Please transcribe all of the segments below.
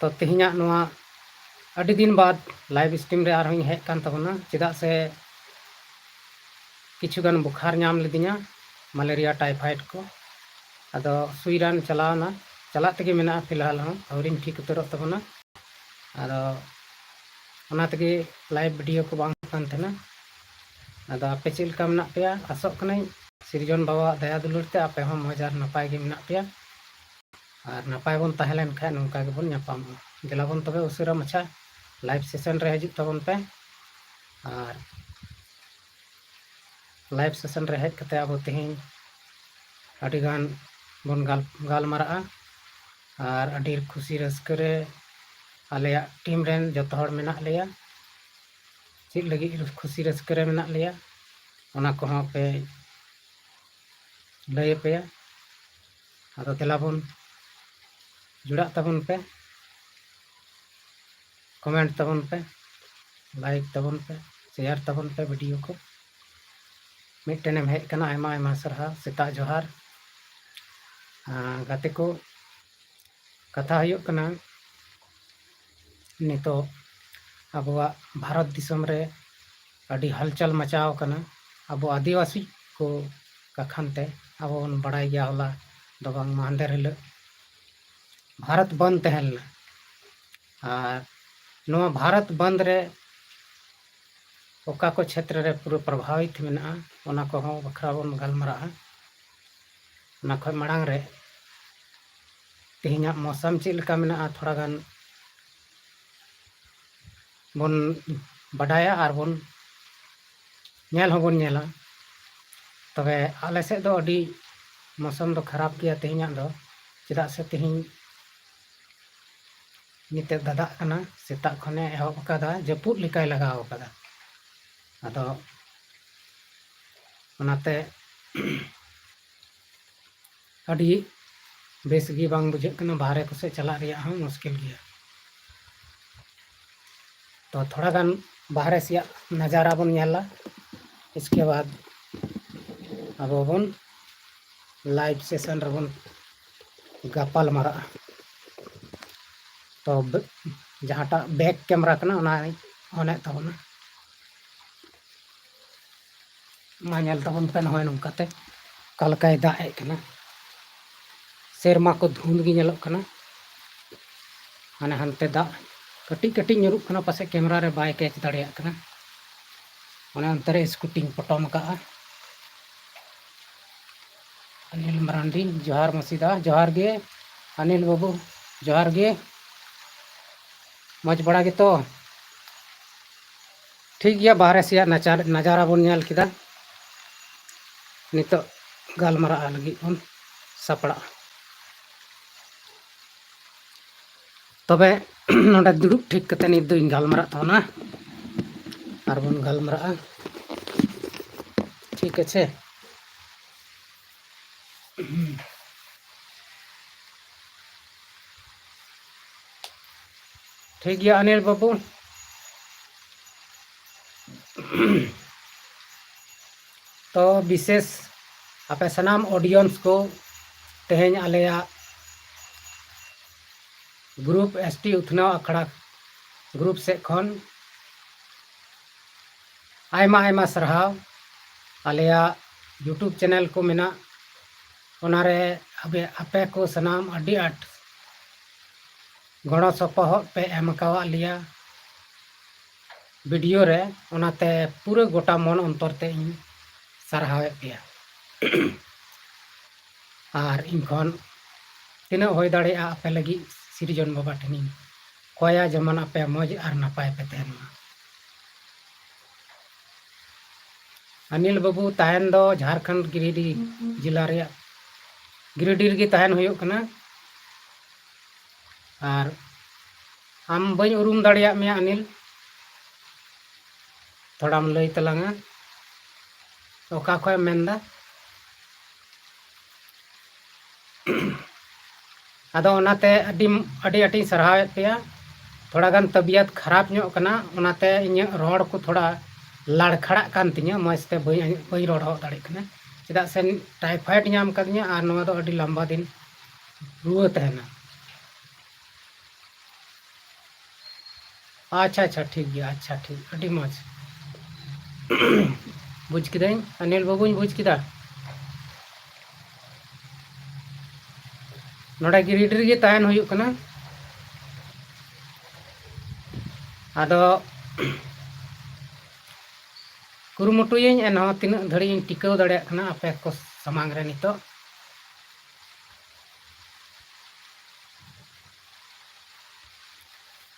तो तेहिया नोआ अड़ी दिन बाद लाइव स्ट्रीम रे आरहों हेज कान तबना चेदा से किछुगान बुखार नाम लेदिया मलेरिया टाइफाइड को अदो सुई रान चलावना चला तेगे मेना फिलहाल हूँ अवरिन ठीक उतरत तबना अदो ओना तेगे लाइव वीडियो को बांग कान थेना अदो आपे चिलका मेना पेया आसोक कनाई सिरजन बाबा दया दुलुर ते आपे हम मजार नपाय गे मेना पेया और नपाय बन ताहें लेन खाय नोंका गे बन ᱧᱟᱯᱟᱢ गेलाबन तबे उसेरा मछा लाइव सेशन रे हजित तबन पे और लाइव सेशन रे हेज कते अब तेहें अडिगान बन गालमारा और अडी खुशी रस्क रे आलेया टीम रेन जतो हड़ मेना लेया चेद लगी खुशी रस्क रे मेना लेया ओना को हों पे लय पेया अदो तेलाबन जुड़ा तबन पे कमेंट तबन पे लाइक तबन पे शेयर तबन पे वीडियो को मिट्टनेम हेज कना आयमा आयमा सरहा सेता जोहार गाते को कथा हुयुग कना नितो अबुआ भारत दिसम रे अडी हलचल मचाव कना अब आदिवासी को कखनते अब बन बड़ाई गया होला दो बांग मांदेर हिल भारत बंद तहलना और नोआ भारत बंद रे ओका को क्षेत्र रे पूरा प्रभावित मेना ओना को हों बखरा बन गलमरा ओना खय मड़ांग रे तेहिया मौसम चेद लेका मेना थोड़ा गान बन बडाया और बन नेल होबन नेला तबे आले से दो अडी मौसम दो खराब गया तेहिया दो चेदा से तेहिं निते दादा कना सेता खने एहब कदा जपुद लिकाय लगाव कदा अदो ओनाते अडी बेस गी बांग बुझे कना बाहरे को से चला रिया हूँ मुश्किल गया तो थोड़ा गान बाहरे से नज़ारा बन नेला इसके बाद अब बन लाइव सेशन रबन गपाल मारा तो जहाँटा बैक कैमरा कना ओने तबना मा नेल तबन पे नय नोंकाते कलकाय दाग हेज कना सेरमा को धुंध गी नेलोग कना हाने हानते दाग कटिज कटिज ᱧᱩᱨᱩᱜ कना पासे कैमरा रे बाय कैच दाड़िया कना ओने अंतरे स्कूटिंग पटम का अनिल मरांडी जोहार मसीदा जोहार गे अनिल बाबू जोहार गे मज बड़ा गे तो ठीक गया बाहरे से नजारा बन नेल किदा नितो गालमरा लगी बन सपड़ा तबे नोडे दुड़ुब ठीक कते नित दो गालमरा तबना और बन गालमरा ठीक है ठीक गया अनिल बाबू तो विशेष आपे सनाम ऑडियंस को तेहें आलेया ग्रुप एसटी उथनाव अखड़ा ग्रुप से खन आयमा आयमा सरहाव आलेया यूट्यूब चैनल को मेना ओनारे अबे आपे को सनाम अडी आट गणो सपोहद पे एम कावा लिया वीडियो रे ओनाते पूरा गोटा मन अंतर ते इन सरहावे पेया और इनखन तीना होय दाड़ेया आपे लगी सिरजन बाबा ठेनी कोया जमन आपे मज और नपाय पे तहन अनिल बाबू तहन दो झारखंड गिरिडीह जिला रे गिरिडीह गे तहन होयो कना और आम बई उरुम दाड़िया मेया अनिल थोड़ाम लई तलांगा ओका खय मेंदा अदो ओनाते अडी अटी सरहावे पेया थोड़ा गान तबियत खराब ᱧᱚᱜ कना ओनाते इᱧ रोड को थोड़ा लाड़खड़ा कान तिᱧा मजते बई रोड हो दाड़े कना चेदा से टाइफाइड नाम कदिया और नोआ दो अडी लंबा दिन रुआ तहना अच्छा अच्छा ठीक गया अच्छा ठीक अड़ी मज बुझ किदाई अनिल बाबूኝ बुझ किदा नोडा गिरिडर गे तायन हुयुक कना आदो कुरुमुटुयें एनहो तिना धड़ी टिकाव दाड़ेया कना आपे को समांग रे नितो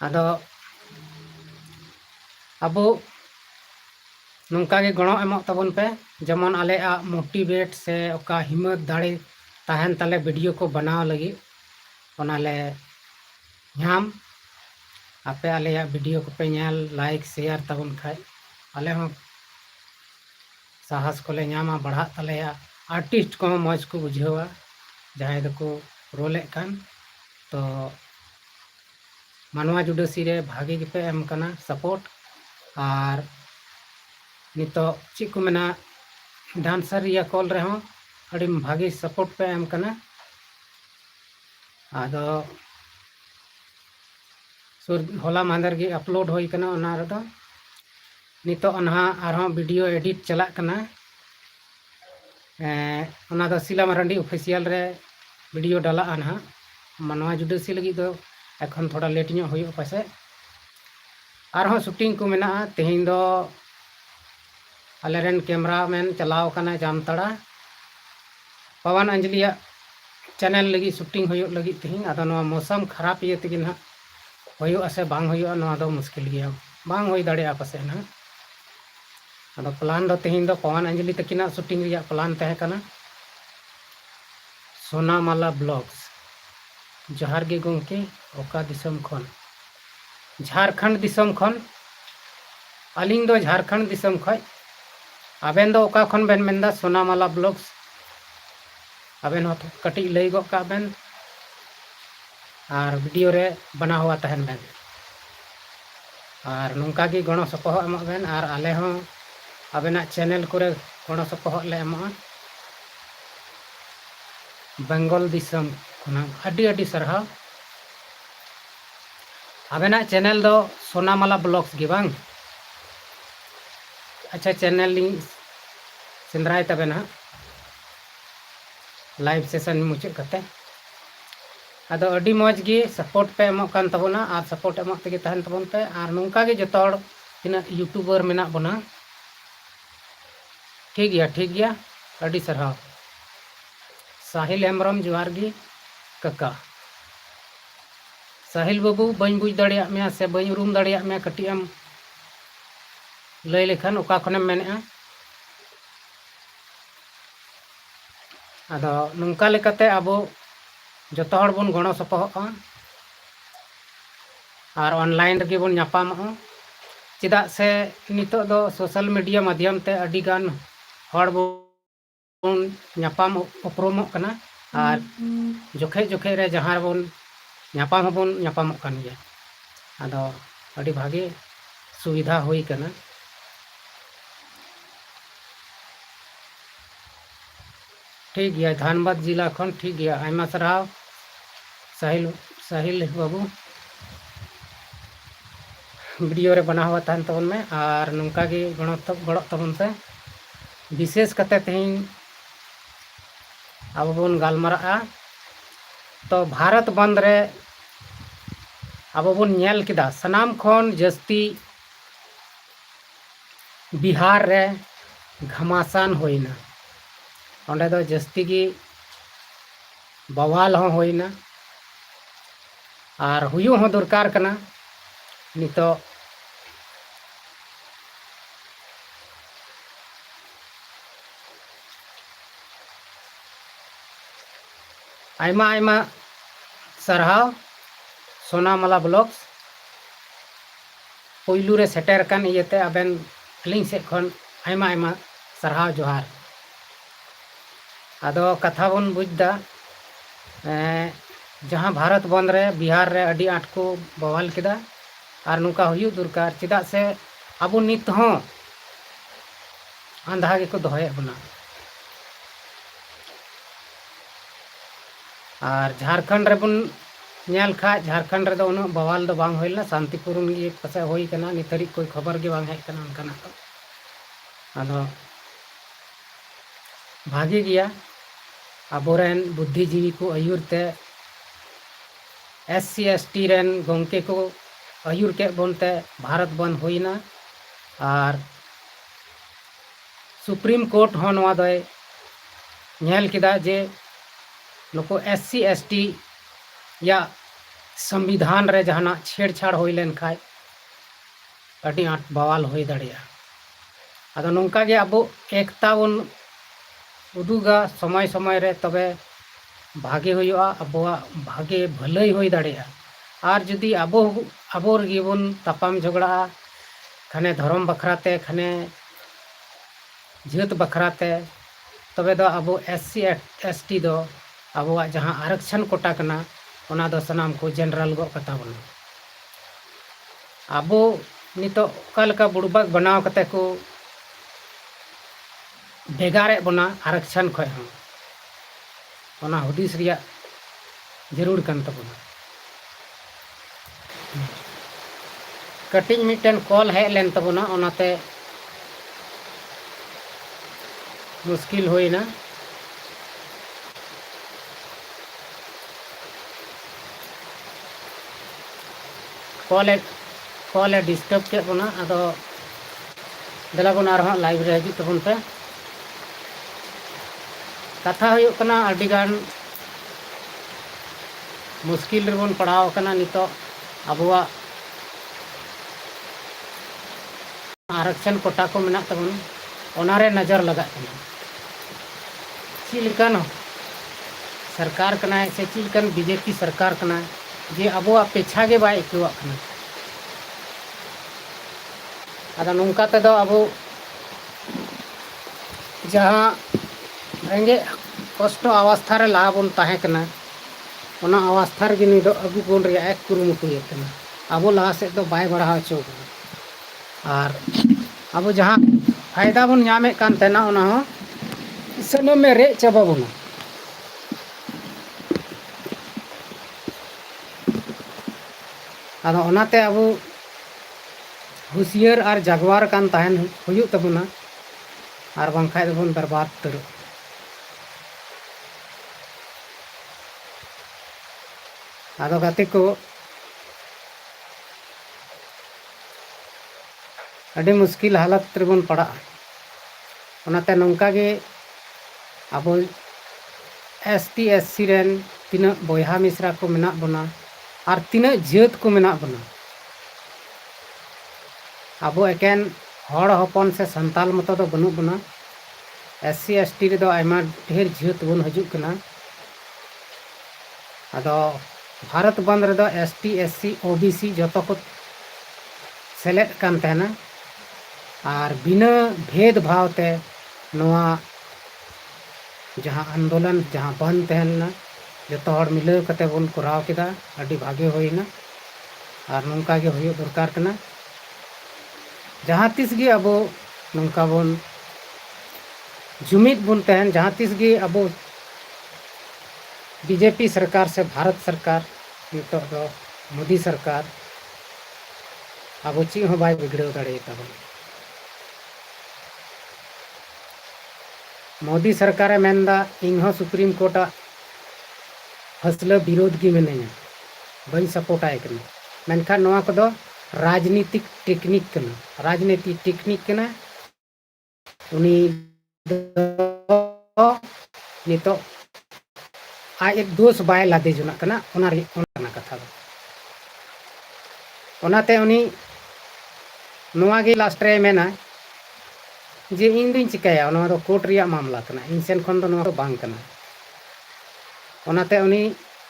आदो अबो नौका के गणो एमोग तबन पे जेमन आले आ मोटिवेट से ओका हिम्मत दाड़े ताहन ताले वीडियो को बनाव लगी ओनाले ᱧᱟᱢ आपे आले वीडियो को पे ᱧᱮᱞ लाइक शेयर तबन खाय आले हो साहस को ले ᱧामा बढ़ा तले आर्टिस्ट को मौज को बुझेवा जहां दको रोले कान तो मानवा जुडसी रे भागी के पे एम कना सपोर्ट और नितो ची को मेना डांसर या कॉल रहे हो अड़ी भागी सपोर्ट पे एम कना आदो सुर होला मांदर गे अपलोड होई कना ओना रदो नितो अनहा आरहो वीडियो एडिट चला कना ओना दो सिला मारंडी ऑफिशियल रे वीडियो डाला अनहा मानवा जुडसी लगी दो एखन थोड़ा लेट ᱧᱚᱜ हुई पासे आरहो शूटिंग को मेना तेहिं दो आलेरन कैमरामैन चलाव कना जामतड़ा पवन अंजलिया चैनल लगी शूटिंग हुई लगी तेहिं आदो नवा मौसम खराब ये तगी ना हुई से बांग हुई नवा दो मुश्किल गया बांग हुई दाड़े पासे ना आदो प्लान दो तेहिं दो पवन अंजलि तकिना शूटिंग रिया प्लान तहे कना सोनामाला ब्लॉग्स जोहार गे गोंके ओका दिसम खन झारखंड दिसम खन अलिंग दो झारखंड दिसम खय आबेन दो ओका खन बेन मेंदा सोनामाला ब्लॉग्स आबेन हो कटी लई गो का बेन और वीडियो रे बना हुआ तहन बेन और नौका गे गणो सपोह एम बेन और आले हो आबेना चैनल को गणो सपोह ले एम बेंगल दिसम खना अड्डी अड्डी सरहा आबेना चैनल दो सोनामाला ब्लॉग्स गे बांग अच्छा चैनल लिंक सेंद्राय तबेना लाइव सेशन मुचाद कते आदो अड्डी मौज गे सपोर्ट पे एमोग कान तबोना और सपोर्ट एमोग तेगे तहन तबन पे और नौका गे जतो हड़ तिना यूट्यूबर मेना बना ठीक गया अड्डी सरहाव साहिल हेम्ब्रम जोहार गे काका साहिल बाबू बन बुझ दाड़िया में से बन उरूम दाड़िया में कटी एम लय लेखन ओका खनेम मेनेआ आदो नौका लेकाते आबो जतो हड़ बन गणो सपोहआ और ऑनलाइन रे बन ᱧᱟᱯᱟᱢᱚᱜᱼᱟ चेदा से नितो दो सोशल मीडिया माध्यम ते अड्डी गान हड़ बन ᱧᱟᱯᱟᱢ उपरुमोग कना और जोखे जोखे रे जहां बन ᱧᱟᱯᱟᱢ हबन ᱧᱟᱯᱟᱢᱚᱜ कान गया आदो अड्डी भागे सुविधा हुई कना ठीक गया धनबाद जिला खन ठीक गया आयमा सराव साहिल साहिल बाबू वीडियो रे बना हुआ तहन तबन में और नौका गे गड़ो तबन से विशेष कते तेहिं अब बन गालमारा तो भारत बंद रे अब बन नेल किदा सनाम खन जस्ती बिहार रे घमासान होइना ओंडे दो जस्ती गी बवाल हो होइना और हुयु हो दरकार कना नितो आयमा आयमा सरहाव सोनामाला ब्लॉग्स पुइलू रे सेटर कान इयते आबेन अलिंग से खन आयमा आयमा सरहाव जोहार आदो कथा बन बुझदा जहाँ भारत बंद रे बिहार रे अड्डी आट को बवाल किदा और नौका हुयु दरकार चेदा से अब नित हो अंधा गे को दोहे बना और झारखंड रे बन नेल खा झारखंड रे उन बवाल दो बांग होइलना शांतिपूर्ण गे पसे होई कना नितरी कोई खबर गे बांग है कना उनकना तो आदो भागी गया अबोरेन बुद्धिजीवी को आयुरते SC ST रेन गंके को आयुर के बनते भारत बंद होइना और सुप्रीम कोर्ट हो नवा दय नेल किदा जे नुको SC ST या संविधान रे जहाना छेड़छाड़ होई लेन खाय अडी आट बवाल होई दड़िया आदो नोंका गे अबो एकता बन उदुगा समय समय रे तबे भागे हुआ अबोआ भागे भलई होई दड़िया और जुदी अबो अबो गे बन तापाम झगड़ा खाने धर्म बखराते खाने जात बखराते तबे दो अबो SC ST दो अबोआ जहां आरक्षण कोटा कना ओना दो सनाम को जनरल गो कता बना अबो नितो कालका बुड़बाग बनाव कते को बेगारे बना आरक्षण खय हम ओना हुदिस रिया जरूर कन तबना कटिंग मिटन कॉल है लेन तबना ओनाते मुश्किल होइना कॉल डिस्टर्ब के बना अदो दला बन आरहा लाइव रे हजू तबन पे कथा हुई कना अडिगान मुश्किल रेबन पढ़ाव कना नितो अबुआ आरक्षण कोटा को मेना तबन ओनारे नजर लगा चिलकन सरकार कना से चिलकन बीजेपी सरकार कना जे अबुआ पेछा गे बाय इकवा कना आदा नोंका तेदो अबो जहां रेंगे कष्ट अवस्था रे ला बन ताहे कना ओना अवस्था रे गिनी दो अगु बन रे एक कुरुमुटु ये कना अबो लहा से दो बाय बढ़ा चो और अबो जहां फायदा बन नामे कान तेना ओना हो सनम में रे चाबा बना आदा ओनाते अबो हुसियार और जागवार कान ताहन हुयुग तबना और बांखाय दबन बर्बाद तर आदो गाते को अड़ी मुश्किल हालत रेबन पड़ा ओनाते नौका गे अब ST SC रेन तीना बोया मिश्रा को मेना बना और तीना जात को मेना बना अबो एकेन हड़ हपन से संताल मतो दो बनु बना SC ST रे दो आयमा ढेर जात बन हजू कना अदो भारत बंद रे दो ST SC OBC जतो को सेलेक्ट कान तहना और बिना भेदभाव ते नोआ जहां आंदोलन जहां बंद तहना जतो हड़ मिलाव कते बन कराव केदा अडी भागे होइना और नोंका गे हुयो दरकार कना जहाँ तीस गे अब नौका बन जुमिद बन तहन जहाँ तीस गे अब बीजेपी सरकार से भारत सरकार नितो दो मोदी सरकार अब ची हो बाय बिगड़े दाड़े तब मोदी सरकार मेनदा इन सुप्रीम कोर्ट फैसला विरोध की मिनाया बन सपोर्ट आए कना मेनखान नोआ को दो राजनीतिक टेक्निक कना राजनीतिक टेक्निक कना उनी नितो आज एक दोष बाय लादे जुना कना ओना कथा दो ओनाते उनी नोआ गे लास्ट रे मेना जे इन दिन चिकाया ओना दो कोर्ट रिया मामला कना इन सेन खन दो नोआ बांग कना ओनाते उनी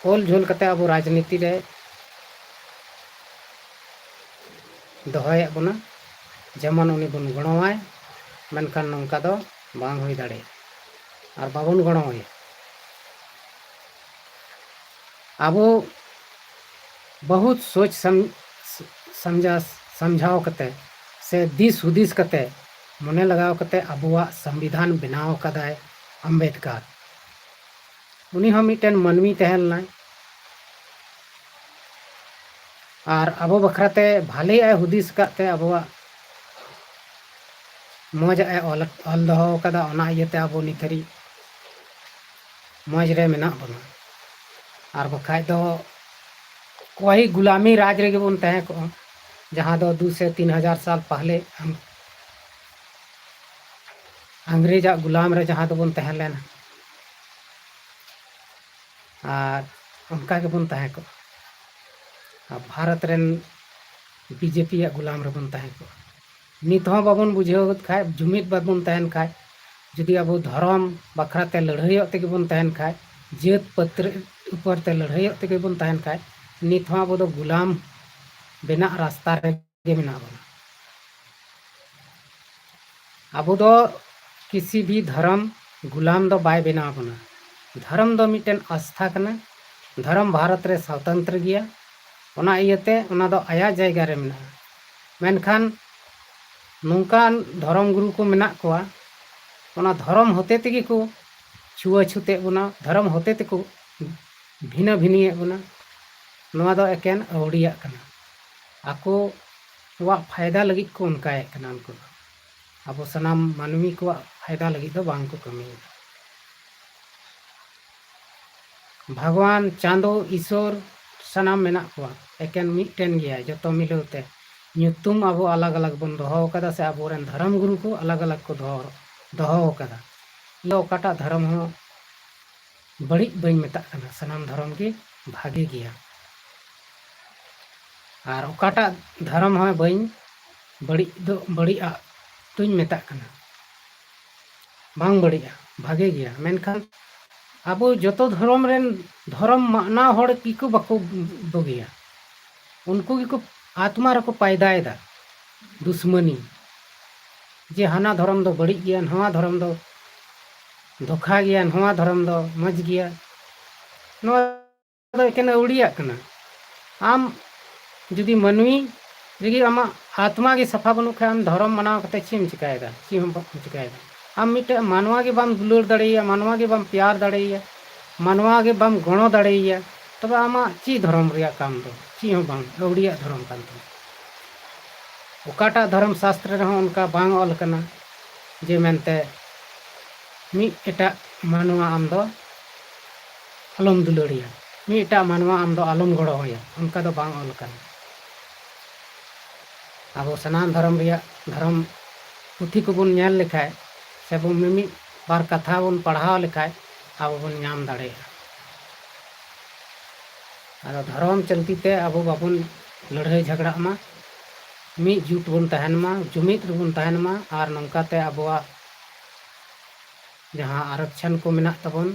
ओल झोल कते अब राजनीति रे दोहय बना जेमन उनी बन गणवाय मनखान नौका दो बांग होई दाड़े और बाबन गणवाय अबो बहुत सोच समझाव कते से दिस हुदिस कते मने लगाव कते अबुआ संविधान बनाव कदाय अम्बेडकर उनी हम मिटन मनवी तहल नाय और अबो बखराते भाले हुदिस काते अबोआ मौज ऑल दहो कदा ओना इयते अबो निथरी मौज रे मेना बना और बखाय दो कोई गुलामी राज रे बन तहे को जहाँ दो 2 से 3 हजार साल पहले अंग्रेज गुलाम रे जहाँ दो बन तहे लेना और उनका के बन तहे को भारत रेन बीजेपी गुलाम रे बन तहे को नित हो बाबन बुझेव खाय जुमिद बाबन तहन खाय जुदी अब धर्म बखराते लड़ाई तेगे बन तहन खाय जात पत्र ऊपर ते लड़ाई तेगे बन तहन खाय नित हो अब गुलाम बेना रास्ता रे मेना बना अब किसी भी धर्म गुलाम दो बाय बेना बना धर्म दो मिटन आस्था कना धर्म भारत रे स्वतंत्र गया ओना इयते ओना दो आया जायगा रे मेना मेनखान नौकान धर्म गुरु को मेना कोआ ओना धर्म होते तेगे को छुआ छुते बना धर्म होते ते को भिना भिनिए बना नवा दो एकेन अवड़िया कना आको वा फायदा लगी को उनका कना उनको अब सनाम मानवी को फायदा लगी दो बांग को कमी भगवान चांदो ईश्वर सनाम मेना को एकेन मिटन गया जतो मिलते ᱧᱩᱛᱩᱢ ᱟᱵᱚ अलग अलग बन दो कदा से आबोरेन धर्म गुरु को अलग अलग को दो कदा लो काटा धर्म हो बड़ी बइन मेता कना सनाम धर्म के भागे गया और ओकाटा धर्म हो बइन बड़ी तुम मेता कना बांग बड़िया भागे गया मेनखान आबो जतो धर्म रेन धर्म माना होड़ किको बाको बगिया उनको की को आत्मा रको पैदाएदा दुश्मनी जे हाना धर्म दो बड़ी गया नवा धर्म दो धोखा गया नवा धर्म दो मज गया नवा दो एकेन उड़िया कना आम जुदी मनवी जगी आमा आत्मा के सफा बनू खा आम धर्म मनाव कते चीम चिकायदा चीम चिकायदा आम मिटे मानवा के बाम दुलर दड़ेया मानवा के बाम प्यार दड़ेया मानवा के बाम गणो दड़ेया तब आमा ची धर्म रिया काम दो ची हो बांग अवड़िया धर्म कान तो ओकाटा धर्म शास्त्र रहो उनका बांग ऑल कना जे मेनते मी एटा मानवा आम दो अलम दुलड़िया मी एटा मानवा आम दो अलम गड़ो होया उनका दो बांग ऑल कना अब सनाम धर्म रिया धर्म पुथी को बुन ᱧᱮᱞ लेखाय से बो मिमी बार कथा बुन पढ़ाव लेखाय अब बुन ᱧᱟᱢ दाड़ेया अरे धर्म चलती ते अब बाबन लड़ाई झगड़ा मा मी जुट बन तहन मा जुमित बन तहन मा और नौकाते अबवा जहाँ आरक्षण को मेना तबन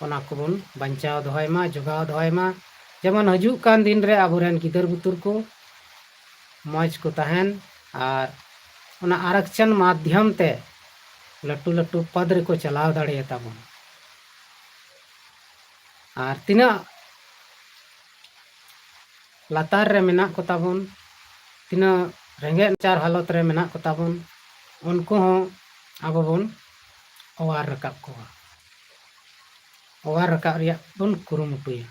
ओना को बन बंचाव दोहय मा जोगाव दोहय मा जेमन हजु कान दिन रे अबोरेन गिदर बुतुर को मौज को तहन और ओना आरक्षण माध्यम ते लट्टू लट्टू पद रे को चलाव दाड़े तबन और तिना लातार रे मेना को ताबन तिना रेंगे चार हालत रे मेना को ताबन उनको हो अब बन ओवार रकाब को ओवार रकाब रिया बन कुरुमुटुया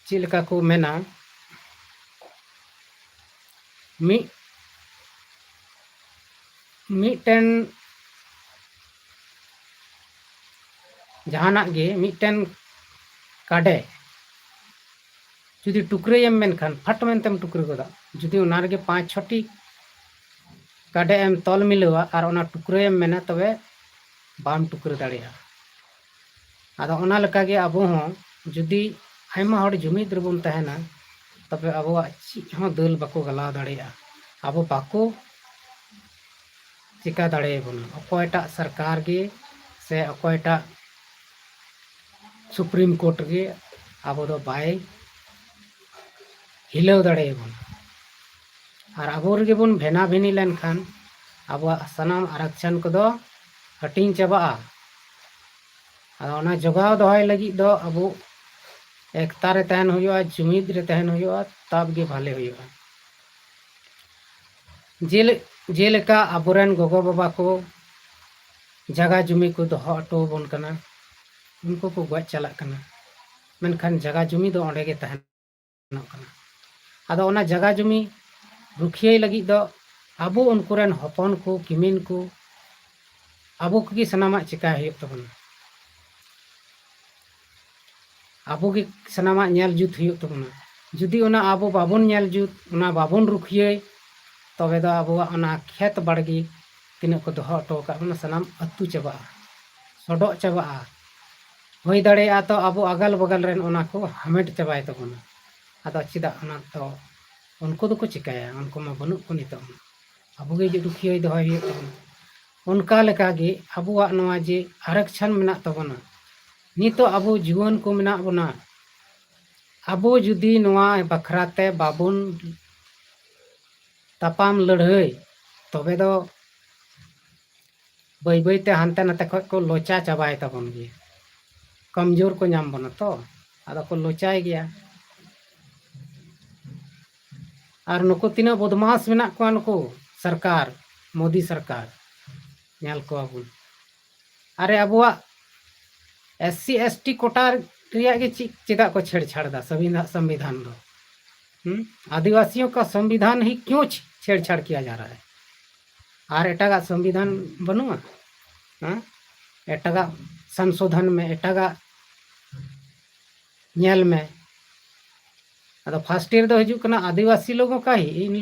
चिलका को मेना मिटन जहाना गे मिटन काडे जुदी टुकरे मेनखान फट मेनतेम टुकरे गोदा जुदी उना रे 5-6टी काडे एम तल मिलवा और उना टुकरे मेना तबे बाम टुकरे दाड़िया आदो उना लका गे अबो हो जुदी आयमा हड़ जुमिद रेबन तहना तबे अबो ची हो दल बाको गलाव दाड़िया अबो बाको चिका दाड़े बन अकोयटा सरकार गे से अकोयटा सुप्रीम कोर्ट गे अब दो बाय हिलाव दाड़े बन और अब रे बन भेना भेनी लेन खान अब सनाम आरक्षण को दो हटिंग चाबा और जोगाव दोहय लगी दो अब एकता रे तहन हुआ जुमिद रे तहन हुआ तब गे भाले हुआ जेलेका अबोरेन गोगो बाबा को जगह जुमी को दोहो अटो बन कना उनको को गज चलाक कना मेनखान जगह जुमी दो ओंडे गे तहनोग कना आदो ओना जगह जुमी रुखियाई लगी दो आबो उनकुरेन हपन को किमिन को आबो की सनामा चिका हुयुग तबना आबो की सनामा नेल जुत हुयुग तबना जुदी ओना आबो बाबोन नेल जुत ओना बाबोन रुखियाई तबे दो आबो ओना खेत बाड़गी तीना को दोहो हटो का बना सनाम अतु चबा सडो चबा होई दाड़ेया तो आबो अगल बगल रेन ओना को हमेट चबाय तबना आदो चिदा ओना तो उनको दो को चिकाया उनको मा बनुक को नितो आबो गे जे रुखियाई दोहो हुयुग तबना उनका लेका गे आबुआ नवा जे आरक्षण मेना तबना नितो आबो जुआन को मेना बना आबो जुदी नवा बखराते बाबुन तापाम लड़ाई तबे दो बै बैते हानते नाते खज को लोचा चाबाय तबन गे कमजोर को नाम बना तो आदो को लोचाय गया और नुको तीना बदमाश मेना को नुको सरकार मोदी सरकार नेल को आबुन अरे अबुआ SC ST कोटा रिया गे चिदा को छेड़छाड़ दा संविधान दो आदिवासियों का संविधान ही क्यों छेड़छाड़ किया जा रहा है और एटागा संविधान बनुआ एटागा संशोधन में एटागा नेल में अदो फर्स्ट ईयर दो हिजुक कना आदिवासी लोगों का ही इन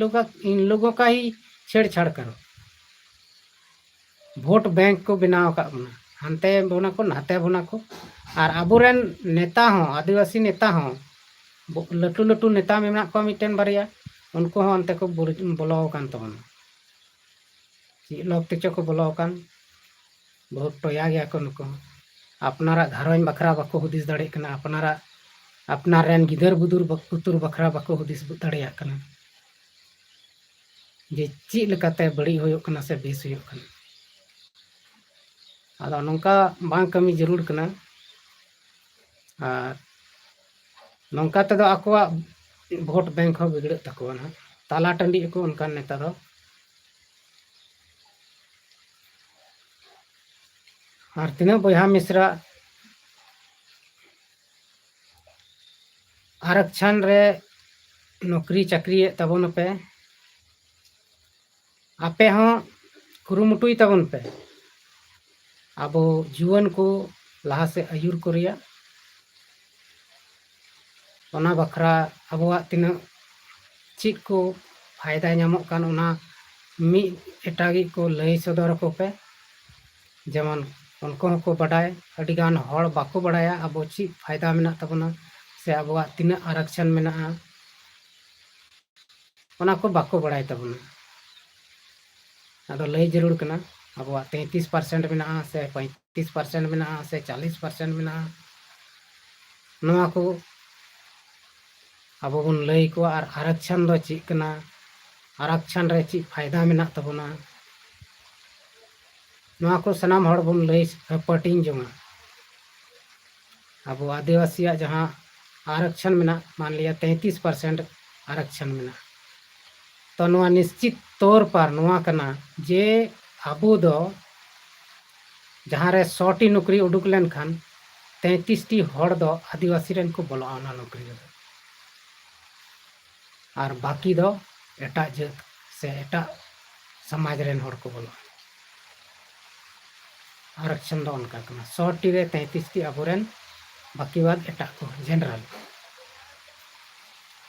लोगों का ही छेड़छाड़ करो वोट बैंक को बनाव का बना हानते बना को नाते बना को और आबुरेन नेता हो आदिवासी नेता हो लटू लटू नेता में मेना को मिटेन बारिया उनको हो अंते को बोलो कान तबना ची लोग तेचो को बोलो कान बहुत टोया गया को नुको अपनारा घरवाइन बखरा बाको हुदिस दाड़े कना अपनारा अपनार रेन गिदर बुदुर पुतुर बखरा बाको हुदिस दाड़ेया कना जे ची लेकाते बड़ी होयो कना से बेस होयो कना आदो नोंका बांग कमी जरूर कना और नोंका तेदो आकोआ भोट बैंक हो बिगड़ तको ना ताला टंडी को उनका नेता दो और तीना बया मिश्रा आरक्षण रे नौकरी चाकरी तबन पे आपे हो कुरुमुटुई तबन पे आबो जुआन को लहा से आयुर को रिया ओना बखरा आबोआ तीना चीज को फायदा नामक कान ओना मी एटागी को लय सदर को पे जेमन उनको को बडाय अडिगान हड़ बाको बडाया आबो ची फायदा मेना तबना से आबोआ तीना आरक्षण मेना ओना को बाको बडाय तबना आदो लय जरूर कना आबोआ 33% मेना से 35% मेना से 40% मेना नवा को आबो बन लय को और आरक्षण दो ची कना आरक्षण रे ची फायदा मेना तबना नवा को सनाम हड़ बन लय हपटिंग जोंगा अब आदिवासी जहाँ आरक्षण मेना मान लिया 33% आरक्षण मेना तो नवा निश्चित तौर पर नवा कना जे आबो दो जहाँ रे 100 टी नौकरी उडुक लेन खान 33 टी हड़ दो आदिवासी रेन को बोलो आना नौकरी दो और बाकी दो एटा जात से एटा समाज रेन हड़ को बोलो आरक्षण दो उनका कना 100 टी रे 33 टी आबोरेन बाकी बाद एटा को जनरल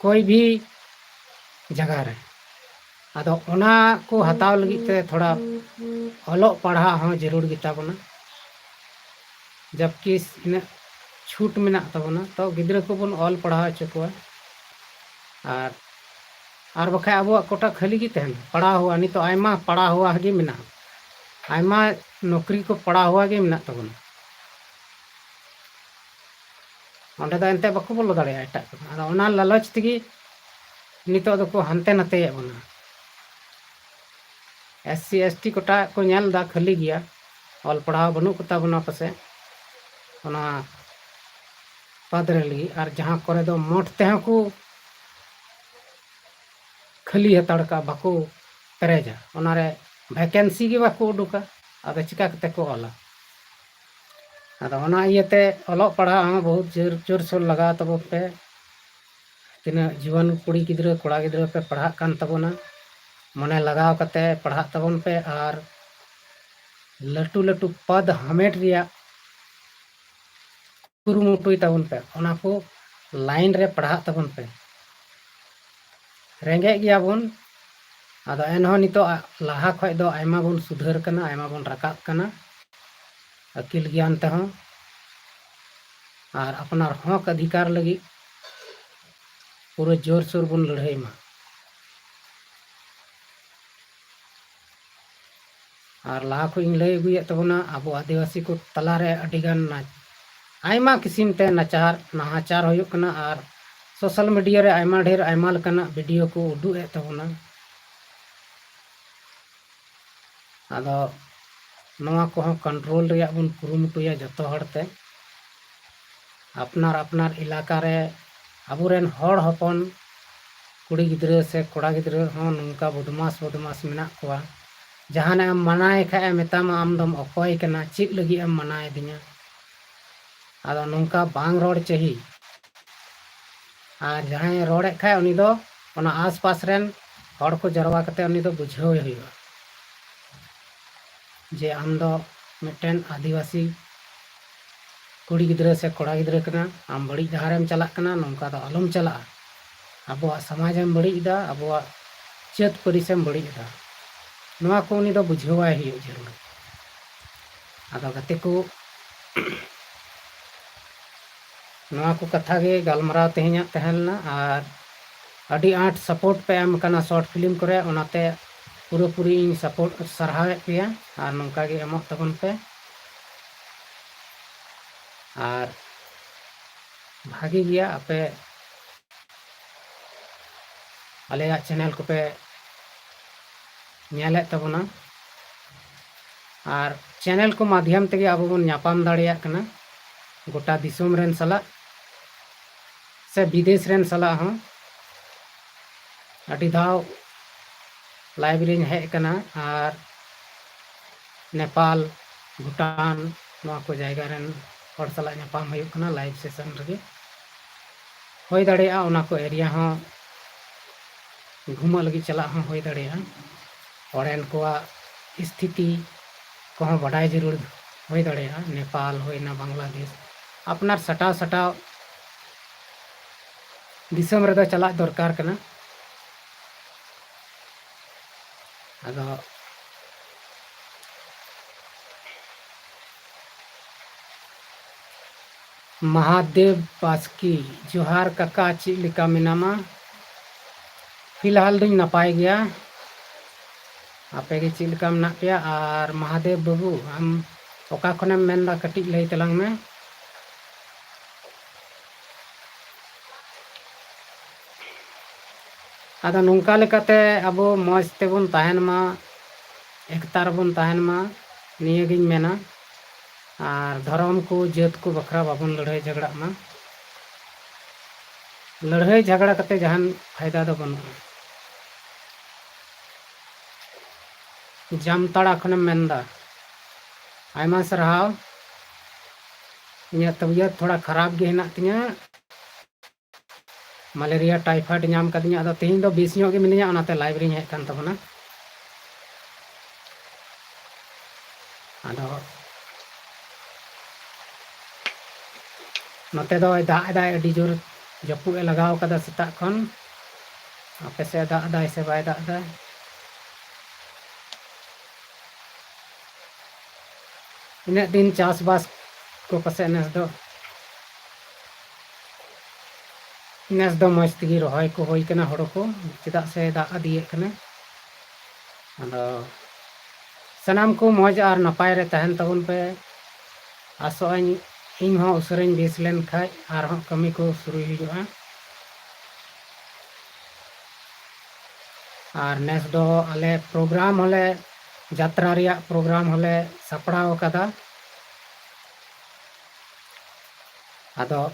कोई भी जगह रे आदो ओना को हताव लगी ते थोड़ा ऑलो पढ़ा हो जरूर गिता बना जबकि इन छूट मेना तबना तो गिद्रा को बन ऑल पढ़ा चुकवा और बखा अब कोटा खाली की तहन पढ़ा हुआ नहीं तो आयमा पढ़ा हुआ गे मेना आयमा नौकरी को पढ़ा हुआ गे मेना तबना ओंडे दा एंते बाको बोलो दाड़े एटा आदो ओना लालच तिगी नितो दो को हनते नते बना SC ST कोटा को नेल दा खाली गया ऑल पढ़ा बनु कोता बना पसे ओना पद रही और जहाँ करे दो मोट ते को खाली हताड़ का बाको पेरेजा ओना रे वैकेंसी गे बाको उडुका आदो चिका कते को ऑला आदो ओना इयते ऑलोग पढ़ा हूँ बहुत जोर सोर लगा तबो पे तीना जुवान कुड़ी गिद्रा कोड़ा गिद्रा पे पढ़ा कान तबोना मने लगाव कते पढ़ा तबन पे और लटू लटू पद हमेट रिया कुरुमुटुई तबन पे ओना को लाइन रे पढ़ा तबन पे रेंगे गया बन आदो एनहो नितो लाहा खय दो आयमा बन सुधर कना आयमा बन रकाब कना अकिल ज्ञान तेहो और अपनार हक अधिकार लगी पूरा जोर सोर बन लड़ाई मा और लाहा को लय अगुए तबना अब आदिवासी को तलारे अडिगान आयमा किसिम ते नचार नाहाचार होयुक कना और सोशल मीडिया रे आयमा ढेर आयमा लकना वीडियो को उदुग ए तबना आदो नवा को कंट्रोल रिया बन कुरुमुटुया जतो हड़ते अपनार अपनार इलाका रे अबुरेन हड़ हपन कुड़ी गिद्रा से कोड़ा गिद्रा हों नंका बदमाश बदमाश मेना कोआ जहाने आम मनाए खाए मेतामा आमदम अकोय कना चिप लगी आम मनाए दिया आदो नंका बांग रोड चाही और जहां रोडे खाए उनी दो ओना आस पास रेन हड़ को जरवा कते उनी दो बुझाव हुआ जे आम दो मिटन आदिवासी कुड़ी गिद्रा से कोड़ा गिद्रा कना आम बड़ी डहारेम चला कना नंका दो अलम चला अबुआ समाजेम बड़ी दा अबुआ चेत परिसेम बड़ी दा नवा को उनी दो बुझावाय हुई जरूर आदो गते को नवा को कथा गे गलमराव तेहना तहलना और अड़ी आठ सपोर्ट पे एम कना शॉर्ट फिल्म करे ओनाते पूरा पूरी इन सपोर्ट सरहावे पेया और नंका गे एमो तबन पे और भागी गया आपे आलेया चैनल को पे नेले तबना और चैनल को माध्यम तेगे अब बन नापाम दाड़िया कना गोटा दिसोम रेन सला से विदेश रेन सला हों अड़ी दाव लाइब्रेरी हेज कना और नेपाल भूटान नवा को जायगा रेन हर सला नापाम हुयुक कना लाइव सेशन रगे होय दाड़िया ओना को एरिया हों घुमा लगी चला हों होय दाड़िया ओरेन को स्थिति को बाडाय जरूर होय दाड़िया नेपाल होइना बांग्लादेश अपनार सटाव सटाव दिसम रे चला दरकार कना आदो महादेव बास्की जोहार काका चेक लेका मेनामा फिलहाल दुñ नपाय गया आपे गे चेक लेका मेना पेया और महादेव बाबू हम ओका खनेम मेनदा कटिज लई तलांग में आदो नोंका लेकाते अब मौज तेबन ताहेन मा एकता रबन ताहेन मा निये गिन मेना और धर्म को जात को बखरा बाबन लड़ाई झगड़ा मा लड़ाई झगड़ा कते जहान फायदा दो बनुआ जामताड़ा खनेम मेनदा आयमा सरहाव इᱧᱟᱹᱜ तबियत थोड़ा खराब गे हेना तिᱧा मलेरिया टाइफाइड नाम कदिᱧᱟ आदो तेहिं दो बेस ᱧᱚᱜ गे मिनिᱧा ओनाते लाइव रिᱧ हेज कान तबना आदो नोते दो दाग दाय अडी जोर जपुग ए लगाव कदा सेता खन आपे से दाग दाय से बाय दाग दाय इन दिन चास बास को पसे नेस दो मज तगी रहाय को होय कना हड़ो को चेदा से दाग दिए कना आदो सनाम को मौज और नपाय रे तहन तबन पे आसोआኝ इन हो उसरें बेस लेन खाय और हो कमी को शुरू हुआ और नेस दो आले प्रोग्राम होले जात्रा रिया प्रोग्राम होले सपड़ाव कदा आदो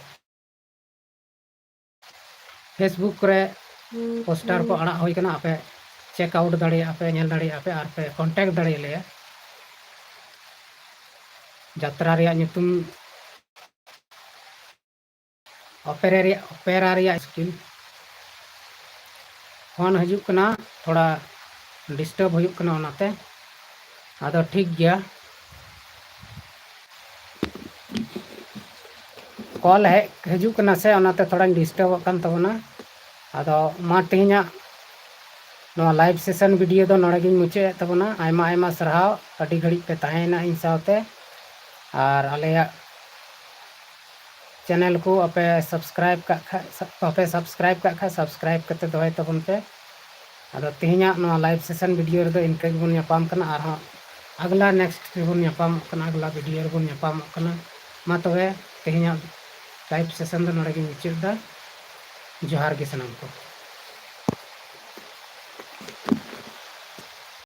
फेसबुक करे पोस्टर को अड़ा होय कना आपे चेकआउट दाड़े आपे नेल दाड़े आपे और पे कांटेक्ट दाड़े ले ᱡᱟᱛᱨᱟ ᱨᱮᱭᱟᱜ ᱧᱩᱛᱩᱢ ᱚᱯᱮᱨᱟ ᱨᱮᱭᱟᱜ ᱥᱠᱤᱞ ᱯᱷᱳन हजूग कना थोड़ा डिस्टर्ब हुई कना ओनाते आदो ठीक गया कॉल हजूग कना से ओनाते थोड़ा डिस्टर्ब कन तबना आदो मा तेहना नवा लाइव सेशन वीडियो दो नोड़े गिन मुचे तबना आयमा आयमा सरहाव अडी घड़ी पे ताहेना इन सावते और आलेया चैनल को आपे सब्सक्राइब का सब्सक्राइब करते दोय तबन पे आदो तेहना नवा लाइव सेशन वीडियो रे इनके बन न्यापाम कना और अगला नेक्स्ट बन न्यापाम कना अगला वीडियो रे बन न्यापाम कना मा तबे तेहना लाइव सेशन दो नोड़े गिन मुचेदा जोहार गे सनम को।